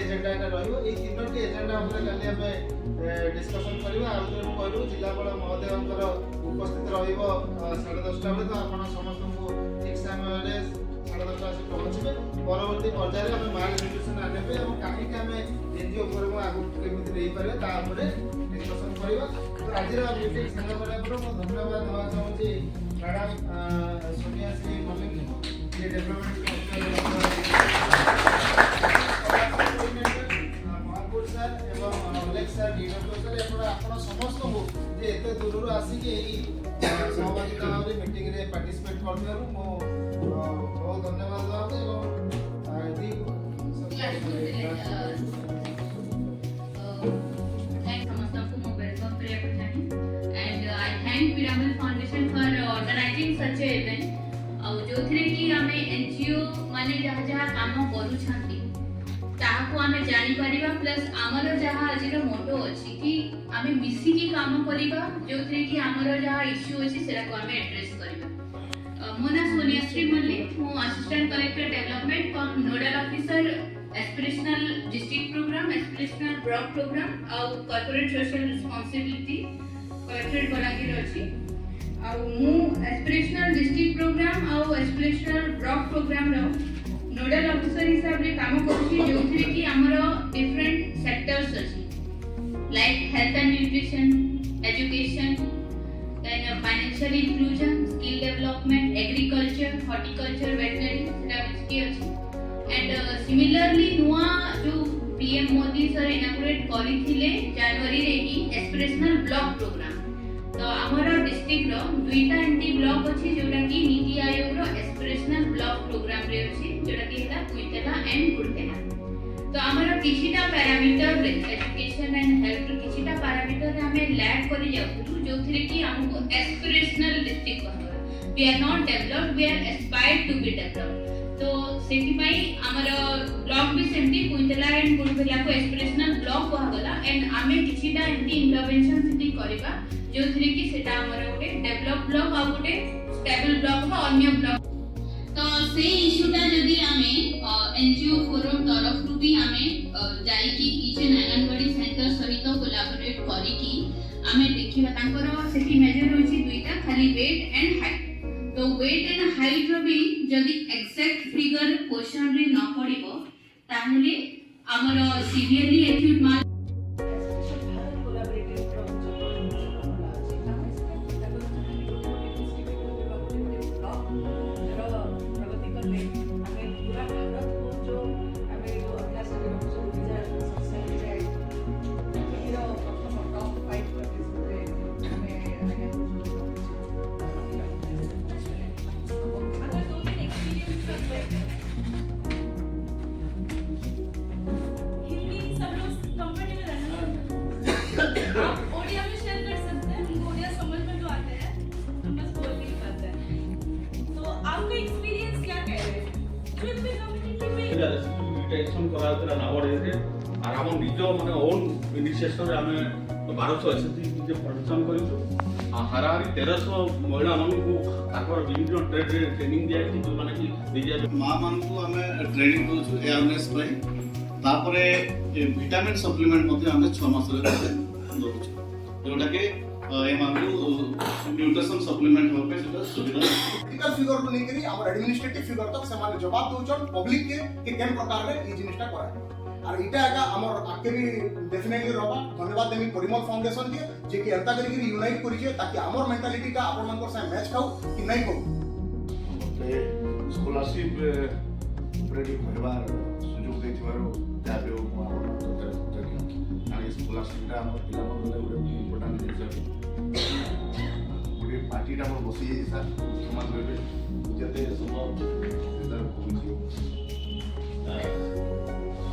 agenda रहिबो ए तीनोटी agenda हमरे काली हमें डिस्कशन करबा आ जो कहलु जिल्लापाल महोदयंकर उपस्थित रहिबो 10:30 बजे तो आपण समस्त को ठीक समय 10:30 आसी पहुंचबे परवर्ती पर्याय हमें माल न्यूट्रिशन आनेबे और काहे के हमें एनजीओ पर आगु केमिति देई परबे ता हमरे डिस्कशन करबा तो आज मीटिंग संग करा पर मैं धन्यवाद देवा चाहूची मैडम सोनिया श्री मलिक ये डेवलपमेंट महापुर सर एवं अलेक्स सर डीडब्ल्यू सर एपड़ा आपण समस्त को जे एते दूरରୁ ଆସିକି ଏଇ सहभागिता भाव मीटिंग रे पार्टिसिपेट करथारु मो बहुत धन्यवाद देवा एवं आदि thank Piramal Foundation for organizing such a event और जो थरे कि हमें एनजीओ माने जहाँ जहाँ काम करू छांती ताको हमें जानी परिबा प्लस हमर जहाँ आजिर मोटो अछि कि हमें मिसी की काम परिबा जो थरे कि हमर जहाँ इश्यू अछि सेरा को हमें एड्रेस परिबा मो ना सोनिया श्री मल्लिक मो assistant collector development cum nodal officer aspirational district program aspirational block program और corporate social responsibility collected Balangir अछि आ मु एस्पिरेशनल डिस्ट्रिक्ट प्रोग्राम और एस्पिरेशनल ब्लॉक प्रोग्राम रो नोडल ऑफिसर हिसाब रे काम करछि जोथि कि हमरो डिफरेंट सेक्टर्स अछि like health and nutrition education then financial inclusion skill development agriculture horticulture veterinary सेटा की अछि एंड सिमिलरली नुआ जो पीएम मोदी सर इनॉग्रेट करिथिले जनवरी रे ही एस्पिरेशनल ब्लॉक प्रोग्राम तो हमर डिस्ट्रिक्ट रो दुईटा एंटी ब्लॉक अछि जोटा कि नीति आयोग रो एस्पिरेशनल ब्लॉक प्रोग्राम रे अछि जोटा कि हेला कुइतेला एंड गुडतेला तो हमर किछिटा पैरामीटर रे एजुकेशन एंड हेल्थ रे किछिटा पैरामीटर रे हमें लैग करि जाउथु जोथरे कि हमको एस्पिरेशनल डिस्ट्रिक्ट कहबो we are not developed we are aspired to be developed तो सेति पई हमर ब्लॉक भी सेमती कुइतेला एंड गुडतेला को एस्पिरेशनल ब्लॉक कहगला एंड हमें किछिटा एंटी इंटरवेंशन सेति करबा जो थ्री की सेटा हमर गोटे डेवलप ब्लॉक आ गोटे स्टेबल ब्लॉक बा अन्य ब्लॉक तो से इश्यूटा जदी हमें एनजीओ फोरम तरफ रु भी हमें जाई की ईच एंड आंगनवाड़ी सेंटर सहित कोलैबोरेट करी की हमें देखिबा तांकर सेठी मेजर होची दुईटा खाली वेट एंड हाइट तो वेट एंड हाइट रो भी जदी एग्जैक्ट फिगर क्वेश्चन रे न पड़िबो ताहले हमर सीवियरली एक्यूट मार्क टेंशन कराउतला नावडे रे आर हम निज माने ओन इनिशिएटिव रे हमें 1200 एसएससी जे प्रोडक्शन करिसु आ हरारी 1300 महिला मानकु ताकर विभिन्न ट्रेड रे ट्रेनिंग दिया कि जो माने कि दिया मां मानकु हमें ट्रेनिंग दोछु अवेयरनेस पई तापरे विटामिन सप्लीमेंट मध्ये हमें 6 मास रे दोछु जोटा के ए मानकु न्यूट्रिशन सप्लीमेंट होबे सेटा सुविधा टेक्निकल फिगर को लेकर हमर एडमिनिस्ट्रेटिव फिगर तक से माने जवाब दोचन पब्लिक के केन प्रकार रे ई जिनिसटा करा और इटा आगा हमर आके भी डेफिनेटली रहबा धन्यवाद देमी परिमल फाउंडेशन के जे कि एंता करी यूनाइट करी जे ताकि हमर मेंटालिटी का आपन मन को से मैच खाऊ कि नहीं खाऊ ते स्कॉलरशिप प्रेडी होबार सुयोग देथिबारो जाबे ओ हमर तक आनी स्कॉलरशिप ता हमर पिला मन ले इम्पोर्टेंट जिनिस गोटे पार्टी ता हमर बसी सर समान बेबे जते सब एदार पहुंची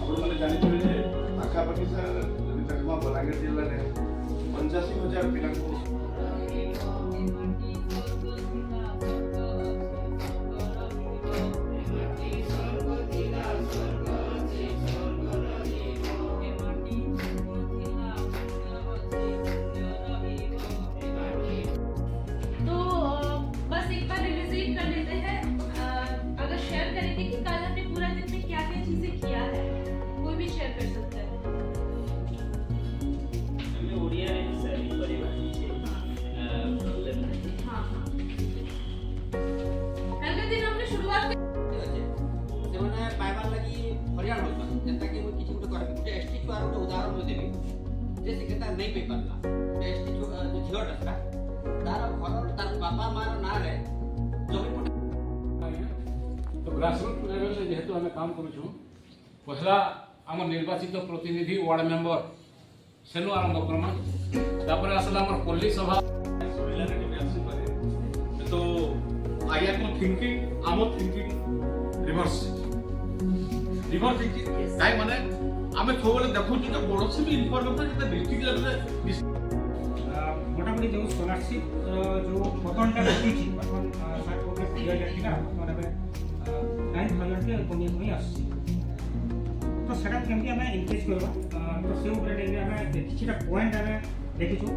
आपण माने जानि छबे जे आखा पाखी सर जदि तकमा बलांगीर जिल्ला रे 85,000 पिला को शेयर करेंगे कि कल हमने पूरा दिन में क्या क्या चीजें किया है, कोई भी शेयर कर पारला बेस्ट जो झियोटा था तार घर तार बापा मार ना रे जमी तो ग्रासरूट लेवल से जेहेतु आम काम करूँ पहला आम निर्वाचित प्रतिनिधि वार्ड मेंबर सेनु आरंभ करमा तापर आसला हमर पल्ली सभा तो आई एम थिंकिंग आम थिंकिंग रिवर्स काई माने आम सब देखु जो बड़ से भी इनफॉरमेशन जब डिस्ट्रिक्ट लेवल मोटामोटी जो स्कॉलरशिप जो बटनटा रखी बटन सात ओके दिया जाती ना मतलब 9000 के कमी हुई आसी तो सेटा केमती हमें इंक्रीज करबा तो से ऊपर हमें किछटा पॉइंट हमें देखिछु